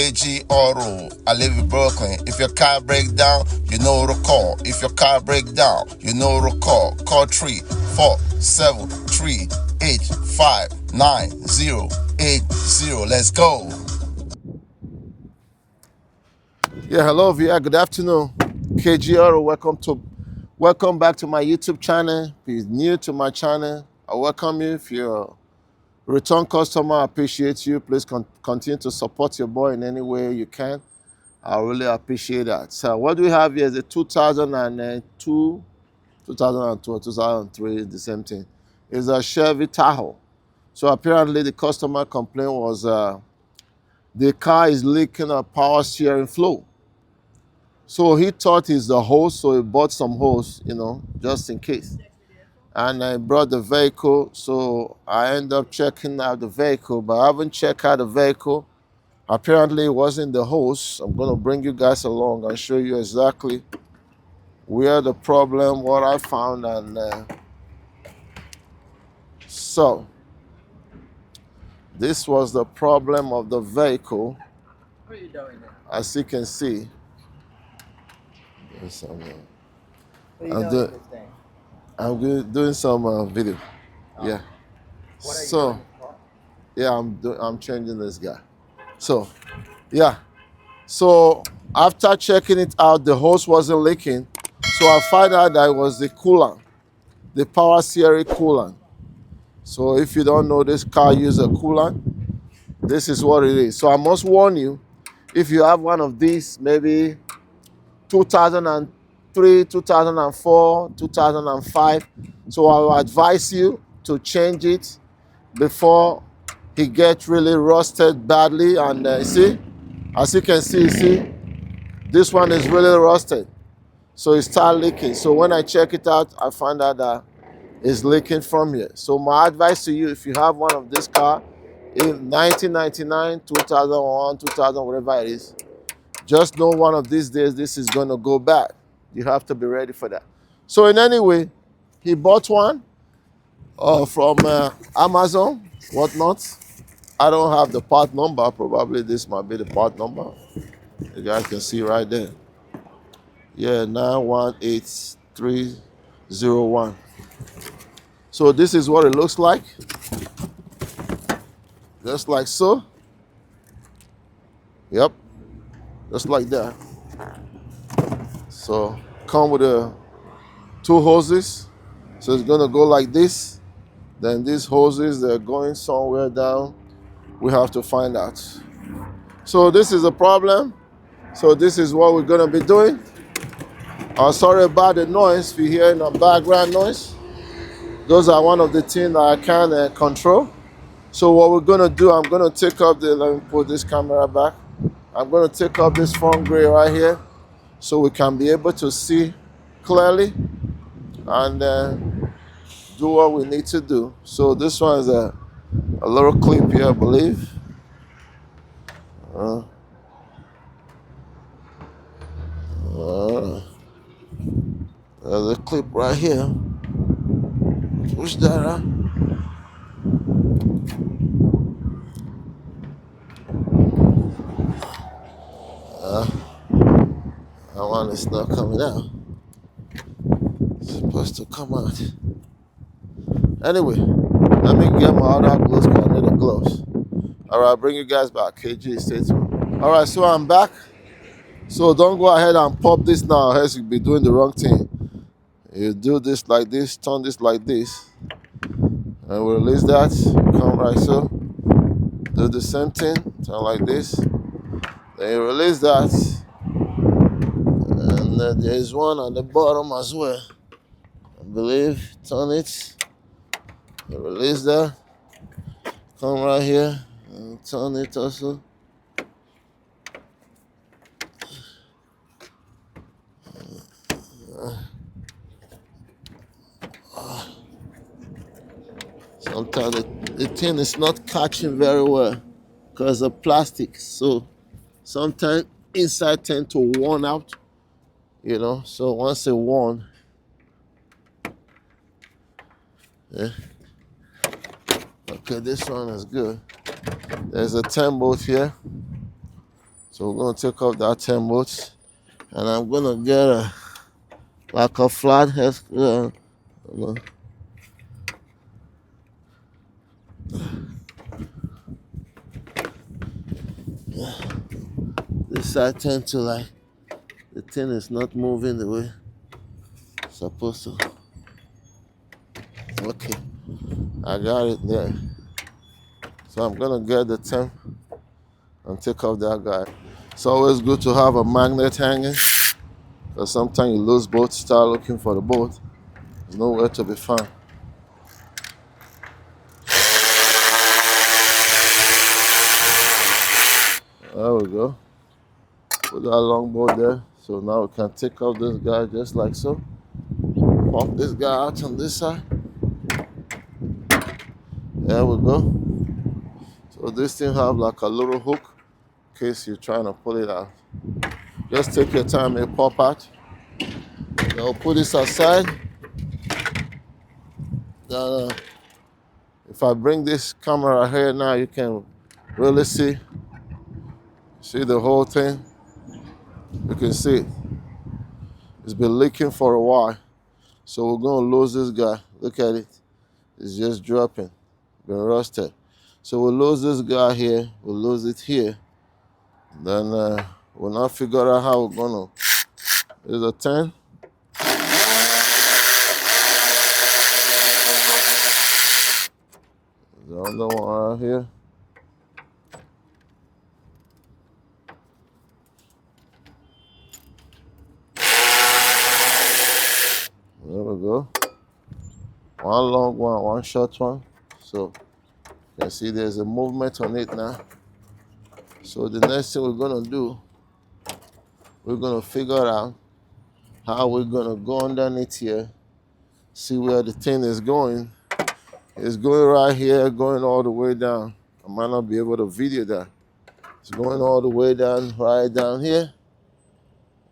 KG Auto. I live in Brooklyn. If your car break down, you know to call. If your car break down, you know to call. Call 347-385-9080. Let's go. Yeah, hello, Via. Good afternoon. KG Auto, welcome back to my YouTube channel. If you're new to my channel, I welcome you. If you're a return customer, I appreciate you. Please continue to support your boy in any way you can. I really appreciate that. So what we have here is a 2002, 2002, 2003, the same thing. It's a Chevy Tahoe. So apparently the customer complaint was the car is leaking a power steering fluid. So he thought it's the hose, so he bought some hose, just in case. And I brought the vehicle, so I ended up checking out the vehicle, but I haven't checked out the vehicle. Apparently it wasn't the hose. I'm gonna bring you guys along and show you exactly where the problem, what I found, and so this was the problem of the vehicle. What are you doing now? As you can see. What are you doing with this thing? I'm doing some video. Oh. Yeah. What are you So, doing for? yeah, I'm changing this guy. So, yeah. So after checking it out, the hose wasn't leaking. So I found out that it was the coolant, the power steering coolant. So if you don't know, this car uses a coolant. This is what it is. So I must warn you, if you have one of these, maybe 2003, 2004, 2005, so I will advise you to change it before he gets really rusted badly. And see, as you can see, this one is really rusted. So it started leaking. So when I check it out, I find out that it's leaking from here. So my advice to you, if you have one of this car in 1999, 2001, 2000, whatever it is, just know one of these days this is going to go bad. You have to be ready for that. So in any way, he bought one from Amazon, whatnot. I don't have the part number. Probably this might be the part number. You guys can see right there. Yeah, 918301. So this is what it looks like. Just like so. Yep. Just like that. So come with two hoses. So it's gonna go like this. Then these hoses, they're going somewhere down. We have to find out. So this is a problem. So this is what we're gonna be doing. Sorry about the noise. If you hear the background noise, those are one of the things that I can control. So what we're gonna do, I'm gonna take up let me put this camera back. I'm gonna take up this front grille right here so we can be able to see clearly and do what we need to do. So this one is a little clip here, I believe. There's a clip right here. Push that up. That one is not coming out. It's supposed to come out. Anyway, let me get my other gloves because I need the gloves. All right, bring you guys back. KG, stay tuned. All right, so I'm back. So don't go ahead and pop this now, else you'll be doing the wrong thing. You do this like this, turn this like this, and we'll release that. Come right so. Do the same thing, turn like this. Then you release that. And there's one at the bottom as well. I believe. Turn it. You release that. Come right here and turn it also. Sometimes the thing is not catching very well because of plastic. So sometimes inside tend to worn out, So once it worn, yeah. Okay, this one is good. There's a 10 bolt here. So we're gonna take off that 10 volts, and I'm gonna get a flat head. This side tend to like the thing is not moving the way it's supposed to. Okay, I got it there. So I'm gonna get the 10 and take off that guy. It's always good to have a magnet hanging, because sometimes you lose bolt, start looking for the bolt. There's nowhere to be found. There we go. Put that long bolt there. So now we can take off this guy just like so. Pop this guy out on this side. There we go. So this thing have like a little hook in case you're trying to pull it out. Just take your time and pop out. Now put this aside. Now, if I bring this camera here now, you can really see the whole thing. You can see it. It's been leaking for a while. So we're gonna lose this guy. Look at it. It's just dropping. Been rusted. So we'll lose this guy here. We'll lose it here. Then we'll now figure out how we're gonna. There's a 10. There's another one right here. There we go. One long one, one short one. So you can see there's a movement on it now. So the next thing we're gonna do, we're gonna figure out how we're gonna go underneath here, see where the thing is going. It's going right here, going all the way down. I might not be able to video that. It's going all the way down, right down here.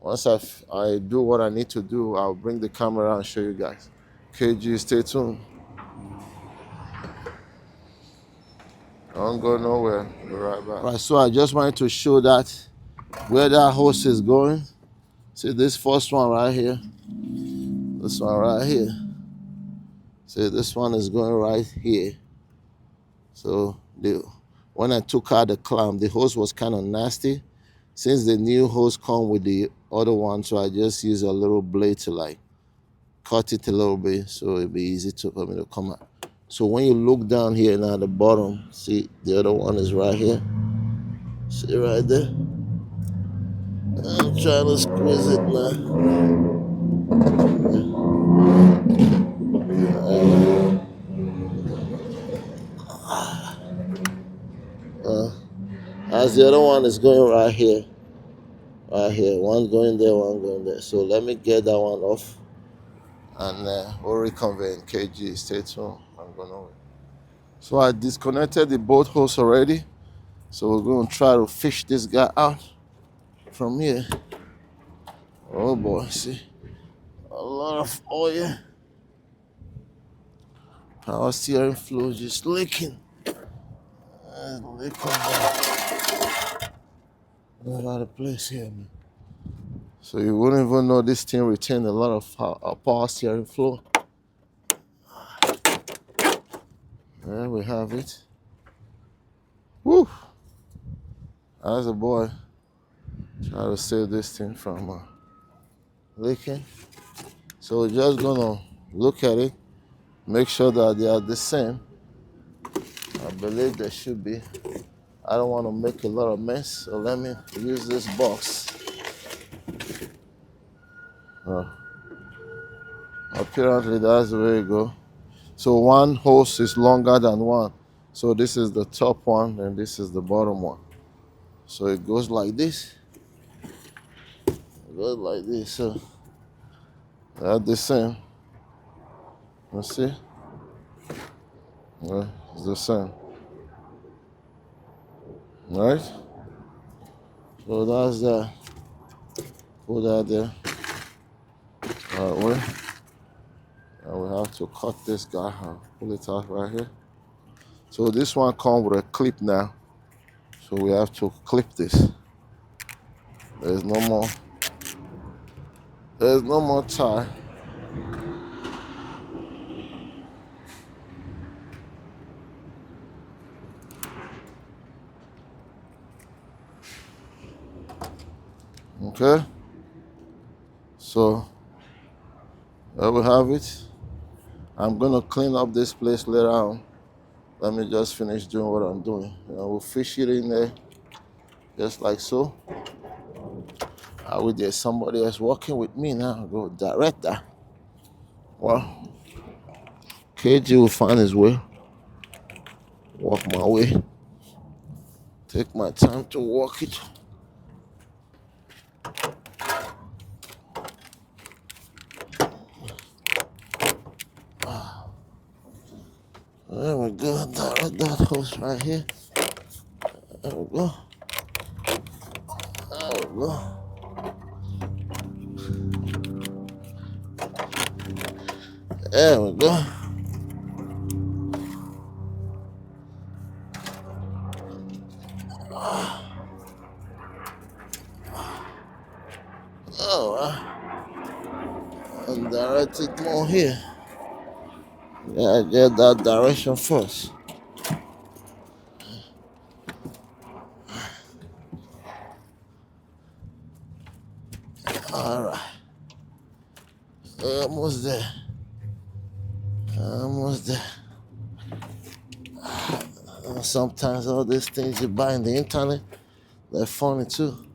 Once I do what I need to do, I'll bring the camera and show you guys. KG, stay tuned. Don't go nowhere. Be right back. Right, so I just wanted to show that where that hose is going. See this first one right here. This one right here. See this one is going right here. So when I took out the clamp, the hose was kind of nasty. Since the new hose come with the other one, so I just use a little blade to like cut it a little bit so it'll be easy for me to come out. So when you look down here now at the bottom, see the other one is right here. See right there? I'm trying to squeeze it now. As the other one is going right here. Right here. One going there, one going there. So let me get that one off. And we'll reconvene. KG, stay tuned. I'm going over. So I disconnected the bolt hose already. So we're going to try to fish this guy out from here. Oh boy, see. A lot of oil. Power steering fluid just leaking. Leaking all out of place here, man. So you wouldn't even know this thing retained a lot of power steering fluid. There we have it. Woo! As a boy, try to save this thing from leaking. So we're just gonna look at it, make sure that they are the same. I believe they should be. I don't want to make a lot of mess, so let me use this box. Apparently that's the way it goes. So one hose is longer than one. So this is the top one and this is the bottom one. So it goes like this. It goes like this. So they're the same. Let's see. Yeah, it's the same. Right? So that's that. Put that there. That way. And we have to cut this guy out. Pull it out right here. So this one comes with a clip now. So we have to clip this. There's no more. There's no more tie. Okay. So there we have it. I'm gonna clean up this place later on. Let me just finish doing what I'm doing. We'll fish it in there, just like so. I will there's somebody else working with me now. I'll go direct that. Well, KG will find his way. Walk my way. Take my time to walk it. There we go. Direct that hose right here. There we go. There we go. There we go. All right. And direct it more here. Yeah, get that direction first. All right. Almost there. Almost there. Sometimes all these things you buy on the internet, they're funny too.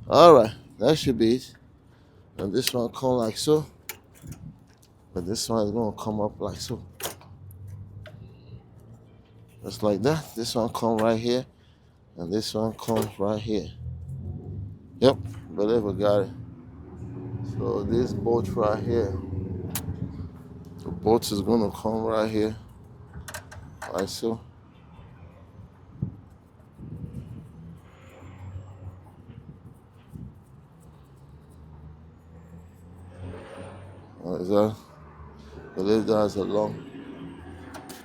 All right, that should be it. And this one come like so. But this one is gonna come up like so. Just like that. This one come right here. And this one comes right here. Yep, believe we got it. So this bolt right here, the bolt is gonna come right here. Like so. What is that? I believe that's a long.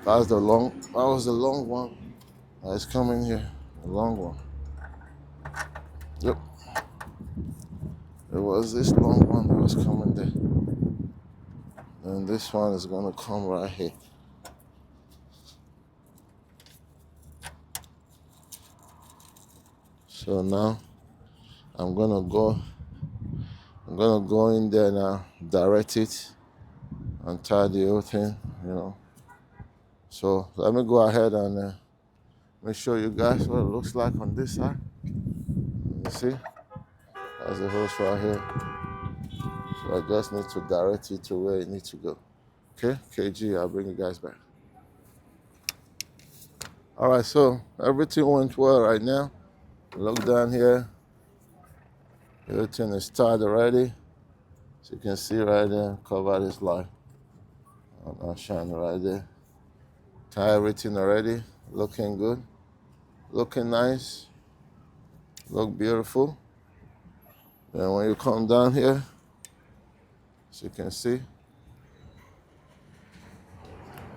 That was the long one. That's coming here. The long one. Yep. It was this long one that was coming there. And this one is gonna come right here. So now I'm gonna go in there now, direct it and tie the whole thing. So let me go ahead and let me show you guys what it looks like on this side. You see? That's the hose right here. So I just need to direct it to where it needs to go. Okay, KG, I'll bring you guys back. All right, so everything went well right now. Look down here. Everything is tied already. So you can see right there, cover this light. I'm shining right there. Tie everything already. Looking good. Looking nice. Look beautiful. Then when you come down here, so you can see,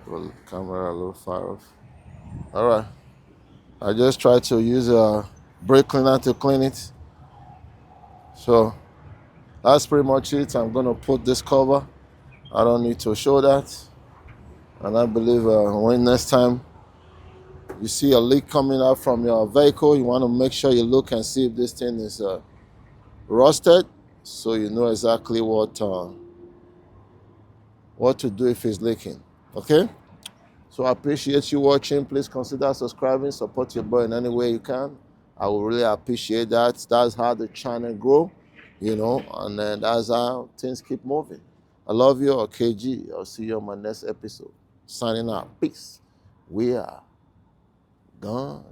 put the camera a little far off. All right. I just tried to use a brake cleaner to clean it. So that's pretty much it. I'm gonna put this cover. I don't need to show that. And I believe when next time you see a leak coming out from your vehicle, you want to make sure you look and see if this thing is rusted, so you know exactly what to do if it's leaking. Okay? So I appreciate you watching. Please consider subscribing, support your boy in any way you can. I will really appreciate that. That's how the channel grow, and then that's how things keep moving. I love you, KG. I'll see you on my next episode. Signing out. Peace. We are gone.